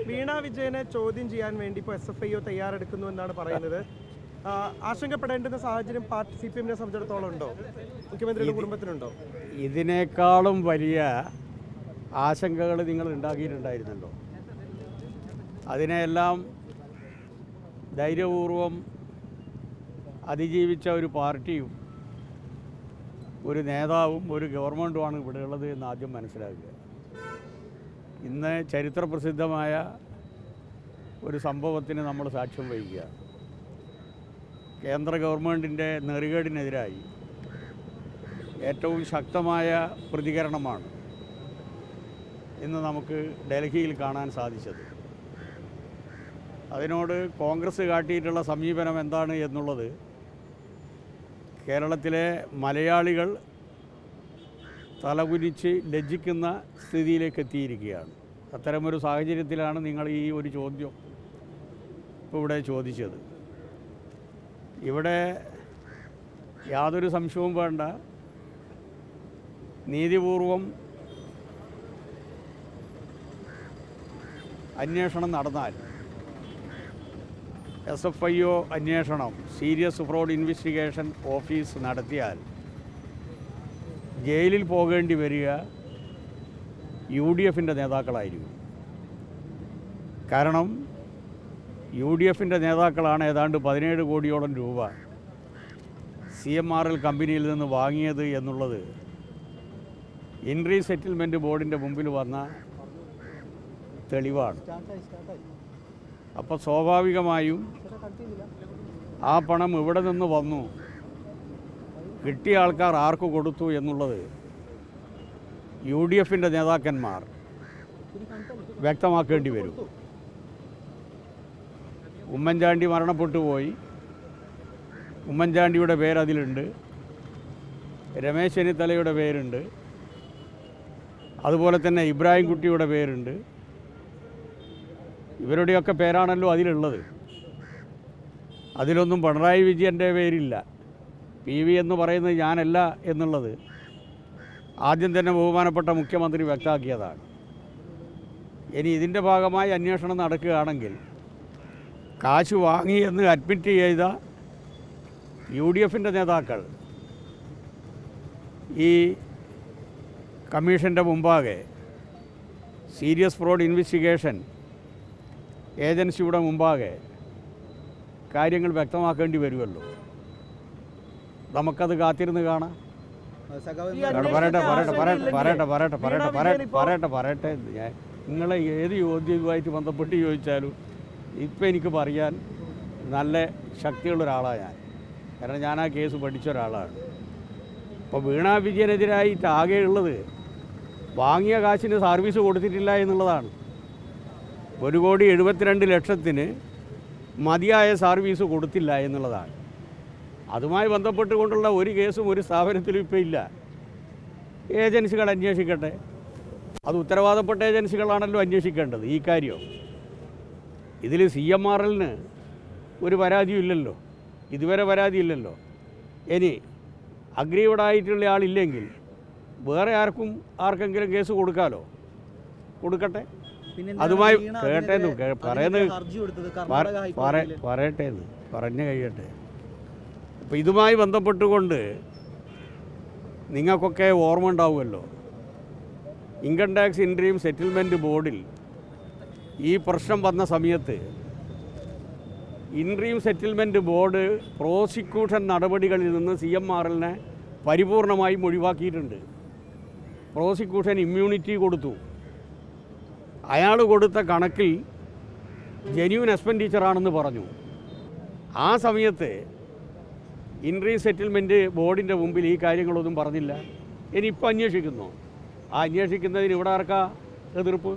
വീണ വിജയനെ ചോദ്യം ചെയ്യാൻ വേണ്ടി ഇപ്പോൾ SFIO തയ്യാറെടുക്കുന്നു എന്നാണ് പറയുന്നത്. ആശങ്കപ്പെടേണ്ടുന്ന സാഹചര്യം പാർട്ടി CPM-നെ സംബന്ധിച്ചിടത്തോളം ഉണ്ടോ? മുഖ്യമന്ത്രിയുടെ കുടുംബത്തിനുണ്ടോ? ഇതിനേക്കാളും വലിയ ആശങ്കകൾ നിങ്ങൾ ഉണ്ടാക്കിയിട്ടുണ്ടായിരുന്നല്ലോ. അതിനെയെല്ലാം ധൈര്യപൂർവം അതിജീവിച്ച ഒരു പാർട്ടിയും ഒരു നേതാവും ഒരു ഗവൺമെൻറ്റുമാണ് ഇവിടെ ഉള്ളത് എന്ന് ആദ്യം മനസ്സിലാക്കുക. ഇന്ന് ചരിത്രപ്രസിദ്ധമായ ഒരു സംഭവത്തിന് നമ്മൾ സാക്ഷ്യം വഹിക്കുക. കേന്ദ്ര ഗവൺമെൻറ്റിൻ്റെ നെറികേടിനെതിരായി ഏറ്റവും ശക്തമായ പ്രതികരണമാണ് ഇന്ന് നമുക്ക് ഡൽഹിയിൽ കാണാൻ സാധിച്ചത്. അതിനോട് കോൺഗ്രസ് കാട്ടിയിട്ടുള്ള സമീപനം എന്താണ് എന്നുള്ളത് കേരളത്തിലെ മലയാളികൾ തലകുനിച്ച് ലജ്ജിക്കുന്ന സ്ഥിതിയിലേക്ക് എത്തിയിരിക്കുകയാണ്. അത്തരമൊരു സാഹചര്യത്തിലാണ് നിങ്ങൾ ഈ ഒരു ചോദ്യം ഇപ്പോൾ ഇവിടെ ചോദിച്ചത്. ഇവിടെ യാതൊരു സംശയവും വേണ്ട, നീതിപൂർവം അന്വേഷണം നടന്നാൽ, SFIO അന്വേഷണം സീരിയസ് ഫ്രോഡ് ഇൻവെസ്റ്റിഗേഷൻ ഓഫീസ് നടത്തിയാൽ ജയിലിൽ പോകേണ്ടി വരിക UDF-ൻ്റെ നേതാക്കളായിരിക്കും. കാരണം UDF-ൻ്റെ നേതാക്കളാണ് ഏതാണ്ട് 17 കോടിയോളം രൂപ CMRL കമ്പനിയിൽ നിന്ന് വാങ്ങിയത് എന്നുള്ളത് ഇൻട്രീം സെറ്റിൽമെൻറ്റ് ബോർഡിൻ്റെ മുമ്പിൽ വന്ന തെളിവാണ്. അപ്പോൾ സ്വാഭാവികമായും ആ പണം ഇവിടെ നിന്ന് വന്നു, കിട്ടിയ ആൾക്കാർ ആർക്ക് കൊടുത്തു എന്നുള്ളത് UDF-ൻ്റെ നേതാക്കന്മാർ വ്യക്തമാക്കേണ്ടി വരും. ഉമ്മൻചാണ്ടി മരണപ്പെട്ടു പോയി, ഉമ്മൻചാണ്ടിയുടെ പേരതിലുണ്ട്, രമേശ് ചെന്നിത്തലയുടെ പേരുണ്ട്, അതുപോലെ തന്നെ ഇബ്രാഹിം കുട്ടിയുടെ പേരുണ്ട്. ഇവരുടെയൊക്കെ പേരാണല്ലോ അതിലുള്ളത്. അതിലൊന്നും പിണറായി വിജയൻ്റെ പേരില്ല. PV എന്ന് പറയുന്നത് ഞാനല്ല എന്നുള്ളത് ആദ്യം തന്നെ ബഹുമാനപ്പെട്ട മുഖ്യമന്ത്രി വ്യക്തമാക്കിയതാണ്. ഇനി ഇതിൻ്റെ ഭാഗമായി അന്വേഷണം നടക്കുകയാണെങ്കിൽ കാശ് വാങ്ങി എന്ന് അഡ്മിറ്റ് ചെയ്ത UDF-ൻ്റെ നേതാക്കൾ ഈ കമ്മീഷൻ്റെ മുമ്പാകെ, സീരിയസ് ഫ്രോഡ് ഇൻവെസ്റ്റിഗേഷൻ ഏജൻസിയുടെ മുമ്പാകെ കാര്യങ്ങൾ വ്യക്തമാക്കേണ്ടി വരുമല്ലോ. നമുക്കത് കാത്തിരുന്ന് കാണാം. പറയട്ടെ ഞാൻ നിങ്ങളെ ഏത് ചോദ്യവുമായിട്ട് ബന്ധപ്പെട്ട് ചോദിച്ചാലും ഇപ്പം എനിക്ക് പറയാൻ നല്ല ശക്തിയുള്ള ഒരാളാണ് ഞാൻ. കാരണം ഞാൻ ആ കേസ് പഠിച്ച ഒരാളാണ്. അപ്പോൾ വീണ വിജയനെതിരായിട്ട് ആകെയുള്ളത് വാങ്ങിയ കാശിന് സർവീസ് കൊടുത്തിട്ടില്ല എന്നുള്ളതാണ്. 1,72,00,000 മതിയായ സർവീസ് കൊടുത്തില്ല എന്നുള്ളതാണ്. അതുമായി ബന്ധപ്പെട്ടുകൊണ്ടുള്ള ഒരു കേസും ഒരു സ്ഥാപനത്തിലും ഇപ്പോൾ ഇല്ല. ഏജൻസികൾ അന്വേഷിക്കട്ടെ. അത് ഉത്തരവാദപ്പെട്ട ഏജൻസികളാണല്ലോ അന്വേഷിക്കേണ്ടത് ഈ കാര്യം. ഇതിൽ CMRL-ന് ഒരു പരാതിയും ഇല്ലല്ലോ, ഇതുവരെ പരാതിയില്ലല്ലോ. ഇനി അഗ്രീവഡായിട്ടുള്ള ആളില്ലെങ്കിൽ വേറെ ആർക്കെങ്കിലും കേസ് കൊടുക്കാമല്ലോ, കൊടുക്കട്ടെ. അതുമായി കേട്ടേന്ന് പറയട്ടേന്ന് പറഞ്ഞു കഴിയട്ടെ. അപ്പോൾ ഇതുമായി ബന്ധപ്പെട്ടുകൊണ്ട് നിങ്ങൾക്കൊക്കെ ഓർമ്മ ഉണ്ടാവുമല്ലോ, ഇൻകം ടാക്സ് ഇൻട്രീം സെറ്റിൽമെൻറ്റ് ബോർഡിൽ ഈ പ്രശ്നം വന്ന സമയത്ത് ഇൻട്രീം സെറ്റിൽമെൻറ്റ് ബോർഡ് പ്രോസിക്യൂഷൻ നടപടികളിൽ നിന്ന് CMRL-നെ പരിപൂർണമായും ഒഴിവാക്കിയിട്ടുണ്ട്. പ്രോസിക്യൂഷൻ ഇമ്മ്യൂണിറ്റി കൊടുത്തു. അയാൾ കൊടുത്ത കണക്കിൽ ജെന്യൂൻ എക്സ്പെൻഡിച്ചറാണെന്ന് പറഞ്ഞു. ആ സമയത്ത് ഇൻട്രീം സെറ്റിൽമെൻറ്റ് ബോർഡിൻ്റെ മുമ്പിൽ ഈ കാര്യങ്ങളൊന്നും പറഞ്ഞില്ല. ഇനിയിപ്പോൾ അന്വേഷിക്കുന്നു. ആ അന്വേഷിക്കുന്നതിന് ഇവിടെ ആർക്കാ എതിർപ്പ്?